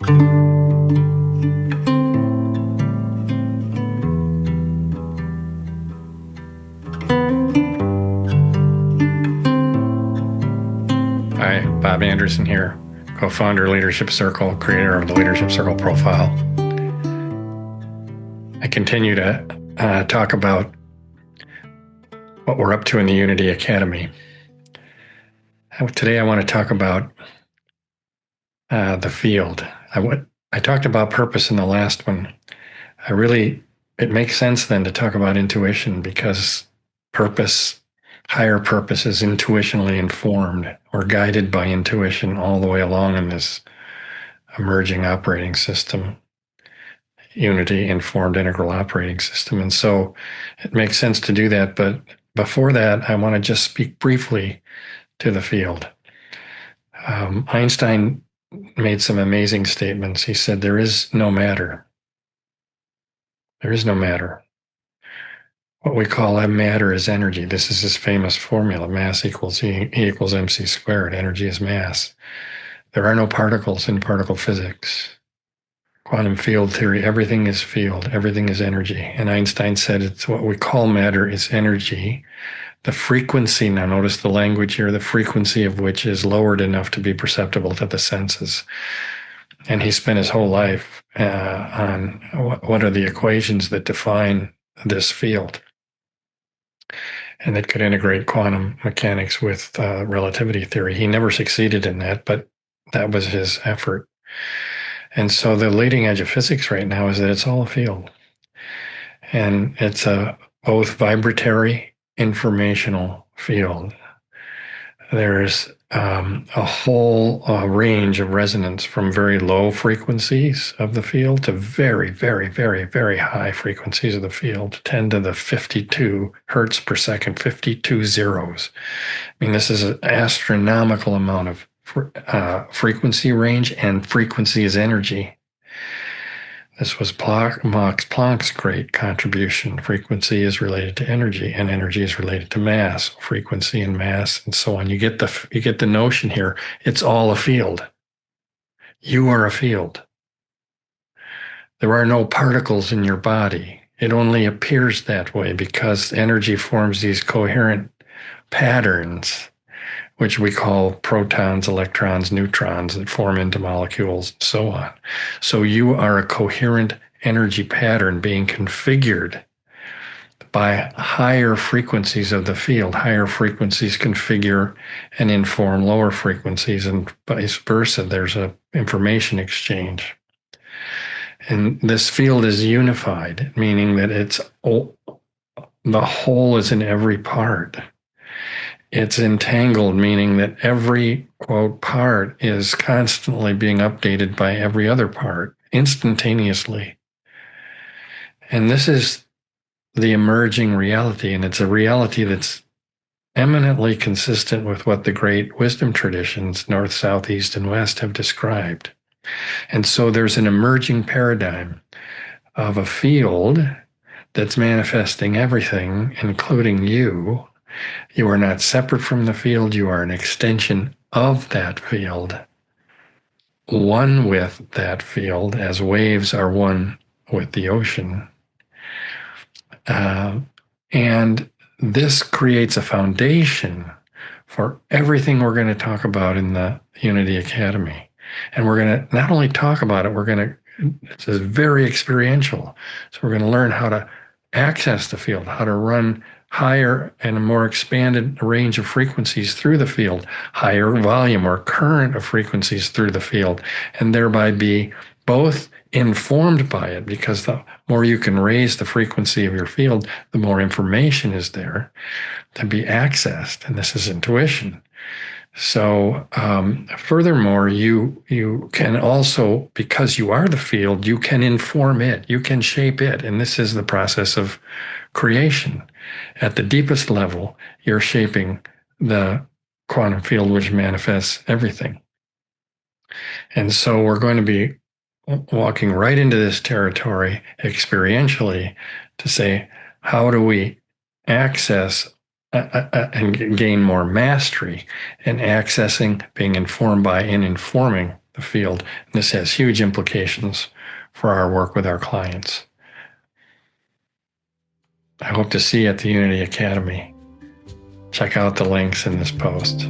Hi, Bob Anderson here, co-founder Leadership Circle, creator of the Leadership Circle profile. I continue to talk about what we're up to in the Unity Academy. Today I want to talk about the field. I talked about purpose in the last one. It makes sense then to talk about intuition, because higher purpose is intuitionally informed or guided by intuition all the way along in this emerging operating system, Unity informed integral operating system. And so it makes sense to do that. But before that, I want to just speak briefly to the field. Einstein made some amazing statements. He said, there is no matter. There is no matter. What we call matter is energy. This is his famous formula: mass equals E equals mc squared. Energy is mass. There are no particles in particle physics. Quantum field theory, everything is field, everything is energy. And Einstein said it's what we call matter is energy. The frequency, now notice the language here, the frequency of which is lowered enough to be perceptible to the senses. And he spent his whole life on what are the equations that define this field, and that could integrate quantum mechanics with relativity theory. He never succeeded in that, but that was his effort. And so the leading edge of physics right now is that it's all a field. And it's a both vibratory, informational field. There's a whole range of resonance from very low frequencies of the field to very, very, very, very high frequencies of the field, 10 to the 52 hertz per second, 52 zeros. I mean, this is an astronomical amount of frequency range, and frequency is energy. This was Max Planck's great contribution. Frequency is related to energy, and energy is related to mass, frequency and mass, and so on. You get the notion here. It's all a field. You are a field. There are no particles in your body. It only appears that way because energy forms these coherent patterns, which we call protons, electrons, neutrons, that form into molecules, and so on. So you are a coherent energy pattern being configured by higher frequencies of the field. Higher frequencies configure and inform lower frequencies, and vice versa. There's an information exchange. And this field is unified, meaning that the whole is in every part. It's entangled, meaning that every, quote, part is constantly being updated by every other part instantaneously. And this is the emerging reality, and it's a reality that's eminently consistent with what the great wisdom traditions, North, South, East, and West, have described. And so there's an emerging paradigm of a field that's manifesting everything, including you. You are not separate from the field. You are an extension of that field, one with that field, as waves are one with the ocean. And this creates a foundation for everything we're going to talk about in the Unity Academy. And we're going to not only talk about it, it's very experiential. So we're going to learn how to access the field, how to run higher and a more expanded range of frequencies through the field, higher volume or current of frequencies through the field, and thereby be both informed by it, because the more you can raise the frequency of your field, the more information is there to be accessed, and this is intuition. So furthermore, you can also, because you are the field, you can inform it, you can shape it, and this is the process of creation. At the deepest level, you're shaping the quantum field which manifests everything. And so we're going to be walking right into this territory experientially to say, how do we access and gain more mastery in accessing, being informed by, and informing the field. And this has huge implications for our work with our clients. I hope to see you at the Unity Academy. Check out the links in this post.